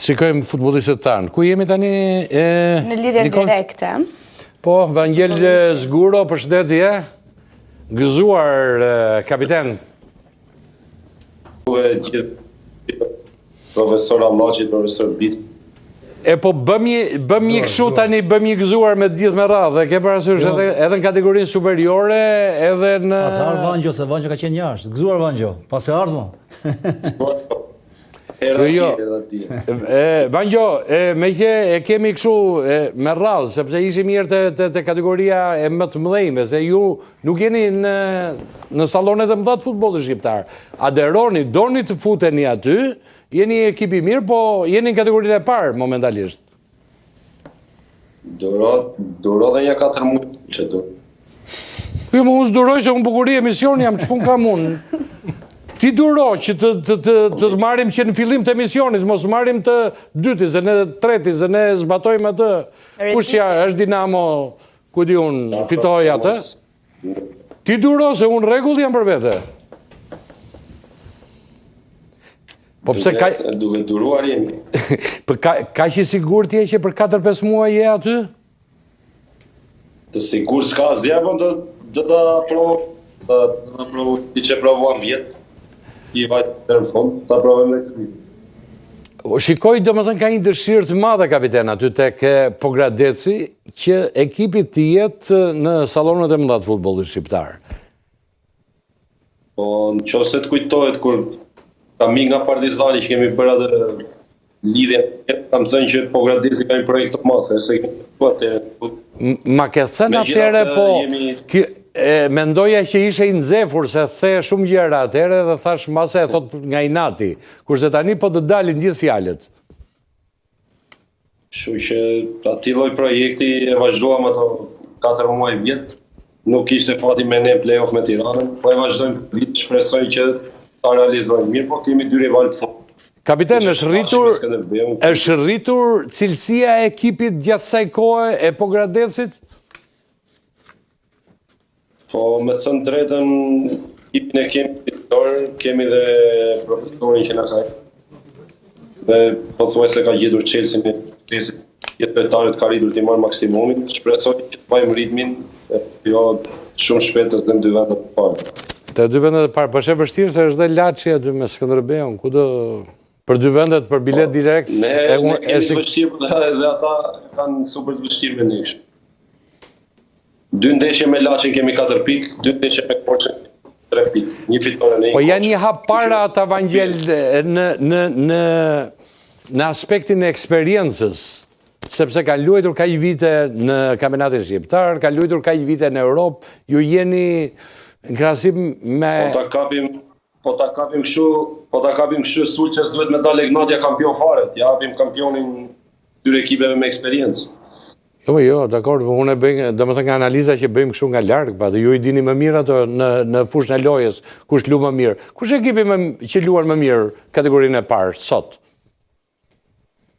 Shikojmë futbollistët tanë. Ku jemi tani? Në lidhje direkte. Po, Vangel Zguro, përshëndetje. Gëzuar kapiten. Profesor Allaçi, profesor Bic. Po bëmi kështu tani, bëmi gëzuar me gjithë me radhë. Ke parasysh edhe në kategorinë superiore, edhe në... Pas e ardhë Vangjo, se Vangjo ka qenë jashtë. Gëzuar Vangjo, pas e ardhë mo. Vangjo, me kemi kështu me radhë, sepse ishi mirë të kategoria e më të mëdhejme, se ju nuk jeni në salonet e mëdha të futbollit shqiptar. Aderoni, doni të futeni aty, jeni ekipi mirë, po jeni në kategorinë e parë momentalisht. Duro dhe një 4 muaj që do. Jo, më unë s'duroj se unë bukuri emisioni jam, që pun kam unë. Ti duro që të marim që në fillim të emisionit, mos marim të dyti, se ne treti, se ne zbatojmë atë. Kushja është Dinamo, ku di unë, fitoj atë. Ti duro se unë regull jam për vete. Po pse ka... Duke duruar jemi. Ka që sigur t'je që për 4-5 muaj je aty? Të sigur s'ka zjebën, do të provu ti që provuam vjetë. I vajtë të në fond, të aprovem dhe të vitë. Shikoj, do më thënë, ka një dëshirë të madhe, kapiten, aty tek Pogradeci, që ekipit të jetë në salonet e mëdha të futbollit shqiptar. Po, në qoftë se të kujtohet, kur kam nga Partizani, që kemi bërë atë lidhje, kam thënë që Pogradeci ka një projekt të madhe, se kemi të atë. Ma ke thënë atere, po... Mendoja që ishe i nxefur, se the shumë gjera atere dhe thash mase e thot nga i nati, kurse tani po të dalin gjithë fjalët. Shu që ati lloj projekti e vazhduam ato 4 muaj vjetë, nuk ishte fati me ne play-off me Tiranën, po e vazhdojmë vitë, shpresoj që ta realizojmë mirë, po kemi 2 rival të fort. Kapiten, është rritur cilësia e ekipit gjatë saj kohe e Pogradecit? Po, me thënë drejtën, ekipin e kemi editor, kemi dhe profesorin që në ka. Dhe po thuaj se ka gjetur Chelsea me jetë vetarët ka rritur t'i marrë maksimumin. Shpresoj që të pajmë ritmin, jo shumë shpetës dhe në 2 vendet të parë. Të 2 vendet të parë, po është e vështirë se është dhe Laçi aty me Skënderbeun, ku do... Për 2 vendet, për bilet direkt... Ne kemi vështirë dhe ata kanë super të vështirë me nishë. 2 ndeshje me Laçin kemi 4 pikë, 2 ndeshje me Korçën 3 pikë. Një fitore në një. Po janë një hap para ata Vangel në aspektin e eksperiencës, sepse kanë luajtur kaq vite në kampionatin shqiptar, kanë luajtur kaq vite në Europë, ju jeni në krahasim me Po ta kapim kështu Sulçes duhet me dalë Gnatja kampion fare, ja japim kampionin këtyre ekipeve me eksperiencë. Jo, dakor, unë e bëjmë, do më thënë nga analiza që bëjmë kështu nga largë, pa dhe ju i dini më mirë ato në fushën e lojës, kush lu më mirë. Kush e ekipi që luan më mirë kategorinë e parë, sot?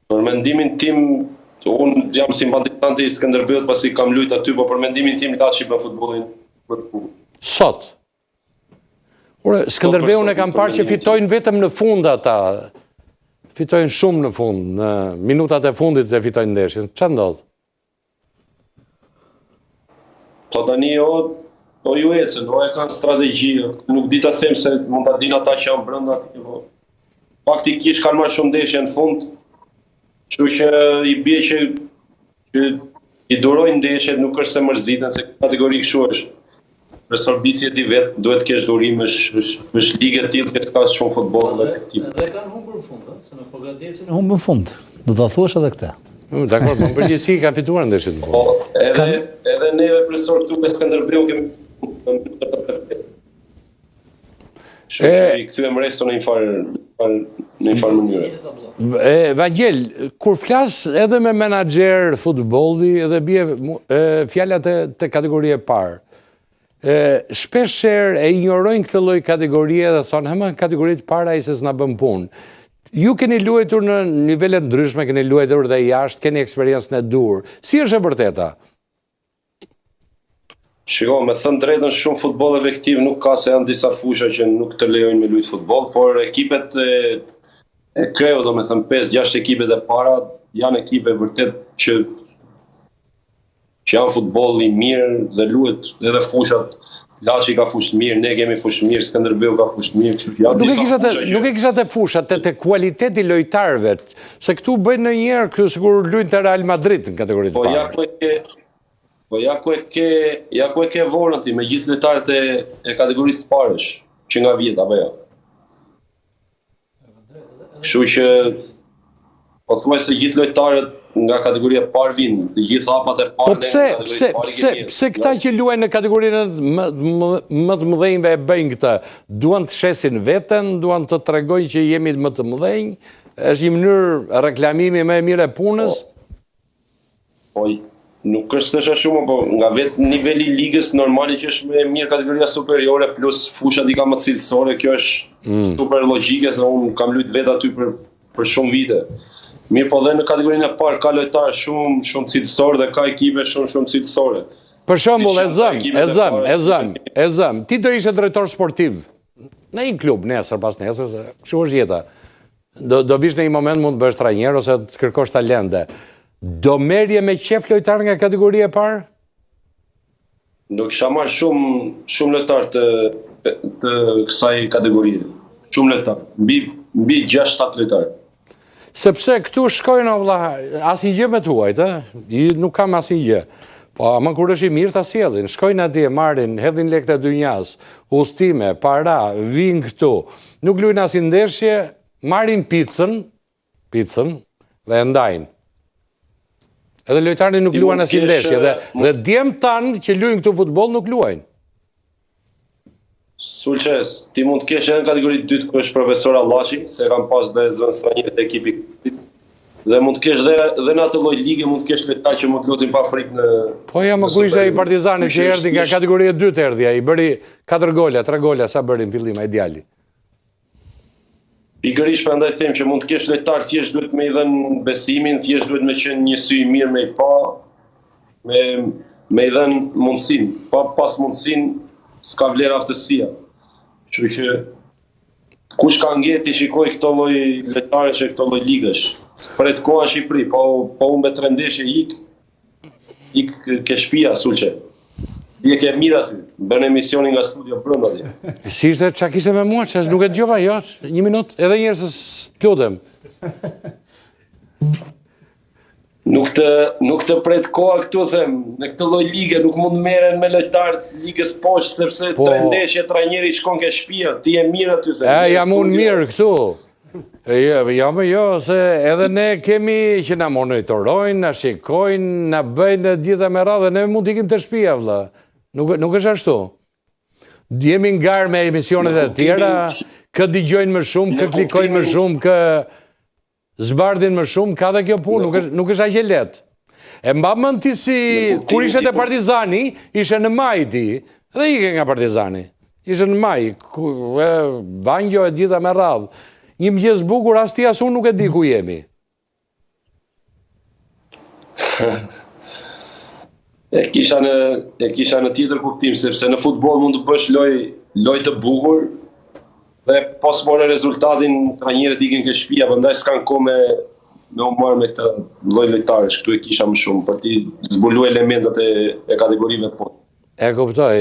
Për mendimin tim, unë jam simpatizant i Skënderbeut pasi kam luajtur aty, po për mendimin tim Laçi me futbollin. Sot? Skënderbeun e kam parë që fitojnë vetëm në fund ata. Fitojnë shumë në fund, në minutat e fundit e fitojnë ndeshjen. Çfarë ndodh? Po tani o ju ecën, o e kanë strategji, nuk di ta them se mund ta dinë ata që janë brenda aty, po faktikisht kanë marrë shumë ndeshje në fund, kështu që i bie që i durojnë ndeshjet, nuk është se mërziten, se kategori kështu është. Profesor Bici e di vetë, duhet të kesh durim, është ligë e tillë që s'ka shumë futboll efektiv. Edhe kanë humbur në fund, se në Pogradecin humbën në fund. Do ta thuash edhe këtë. Dakor, po në përgjithësi kanë fituar ndeshjet në fund. Po, edhe neve profesor këtu me Skënderbeun kemi Shumë që i këthujem reston në një farë mënyre. Vangel, kur flas edhe me menaxher futbolli edhe bie fjalat të kategorie parë, shpeshherë e ignorojnë këtë lloj kategorie dhe thonë, "Hema kategoritë para ai se s'na bën punë." Ju keni luajtur në nivele të ndryshme, keni luajtur dhe jashtë, keni eksperiencën e dur. Si është e vërteta? Shiko, me thënë drejtën, shumë futboll efektiv nuk ka, se janë disa fusha që nuk të lejojnë me luajtë futboll, por ekipet e kreu, do me thëmë 5-6 ekipet e para, janë ekipe vërtet që janë futboll i mirë dhe luhet edhe fushat. Laçi ka fushë mirë, ne kemi fushë mirë, Skënderbeu ka fushë mirë. Nuk e kisha të fushat, të kualiteti lojtarëve, se këtu bëjnë në njerë sikur luajnë të Real Madrid në kategoritë të parë. Po ja ku e ke vorën ti me gjithë lojtarët e kategorisë parësh, që nga vjet apo jo. Kështu që po thuaj se gjithë lojtarët nga kategoria parë vinë, të gjithë hapat e parë. Po pse këta që luajnë në kategorinë më të mëdhenjve e bëjnë këtë? Duan të shesin veten, duan të tregojnë që jemi më të mëdhenj? Është një mënyrë reklamimi më e mirë e punës? Po nuk është se shumë, po nga vetë niveli i ligës normali që është më e mirë kategoria superiore plus fushat i ka më cilësore, kjo është super logjike se unë kam luajtur vetë aty për shumë vite. Mirë, po dhe në kategorinë e parë ka lojtarë shumë cilësorë dhe ka ekipe shumë cilësore. Për shembull, e zëm, ti do ishe drejtor sportiv në një klub nesër pas nesër, kështu është jeta. Do vish në një moment mund të bësh trajner ose të kërkosh talente. Do merje me qef lojtar nga kategoria e parë? Do kisha marrë shumë lojtar të kësaj kategorie. Shumë lojtar, mbi 6-7 lojtar. Sepse këtu shkojnë asnjë gjë me tuajt, nuk kam asnjë gjë. Po ama kur është i mirë ta sjellin, shkojnë atje, marrin, hedhin lekët e dynjas, udhëtime, para, vinë këtu. Nuk luajnë asnjë ndeshje, marrin picën dhe e ndajnë. Edhe lojtarët nuk luajnë asnjë ndeshje dhe djemt tanë që luajnë këtu futboll nuk luajnë. Sulqes, ti mund të kesh edhe në kategori 2 ku është profesor Allaçi, se kam pas dhe zënstranjit e ekipit. Dhe mund të kesh dhe në atë lloj lige, mund të kesh lojtar që mund të luajnë pa frikë në. Po ja më ku ishte ai Partizani që erdhi nga kategoria 2 erdhi ai, bëri 4 gola, 3 gola sa bëri në fillim ai djali. Pikërisht prandaj them që mund të kesh lojtar thjesht duhet me i dhënë besimin, thjesht duhet me qenë një sy i mirë me i pa, me i dhënë mundësinë, pa pas mundësinë s'ka vlerë aftësia. Kështu që kush ka ngjet i shikoj këto lloj lojtarësh e këto lloj ligësh. Pret koha në Shqipëri, po unë me 3 ndeshje ik ke shtëpia Sulqe. Dje ke mirë aty, bën emisionin nga studio brenda atje. Si ishte çka kishte me mua, çes nuk e dëgjova jo, 1 minutë, edhe një herë se të lutem. Nuk të pret koha këtu, them, në këtë lloj lige nuk mund merren me lojtar ligës poshtë sepse 3 ndeshje trajneri shkon ke shtëpia, ti je mirë aty them. Jam unë mirë këtu. Jo, se edhe ne kemi që na monitorojnë, na shikojnë, na bëjnë gjitha me radhë, ne mund t'ikim të shtëpia vëlla. Nuk është ashtu. Jemi ngarë me emisionet e tjera, kë dëgjojnë më shumë, kë klikojnë më shumë, kë zbardhin më shumë, ka dhe kjo punë, nuk është aq e lehtë. E mba mend ti si kur ishe te Partizani, ishe në maj ti, dhe ike nga Partizani. Ishe në maj, Vangjo e gjitha me radhë. Një mëngjes bukur, as ti as unë nuk e di ku jemi. E kisha në tjetër kuptim, sepse në futboll mund të bësh lojë të bukur dhe pas morë rezultatin trajnerët ikin ke shtëpia, prandaj s'kan kohë me u marrë me këtë lloj lojtarësh. Këtu e kisha më shumë për ti zbulu elementat e kategorive të poshtë. E kuptoj.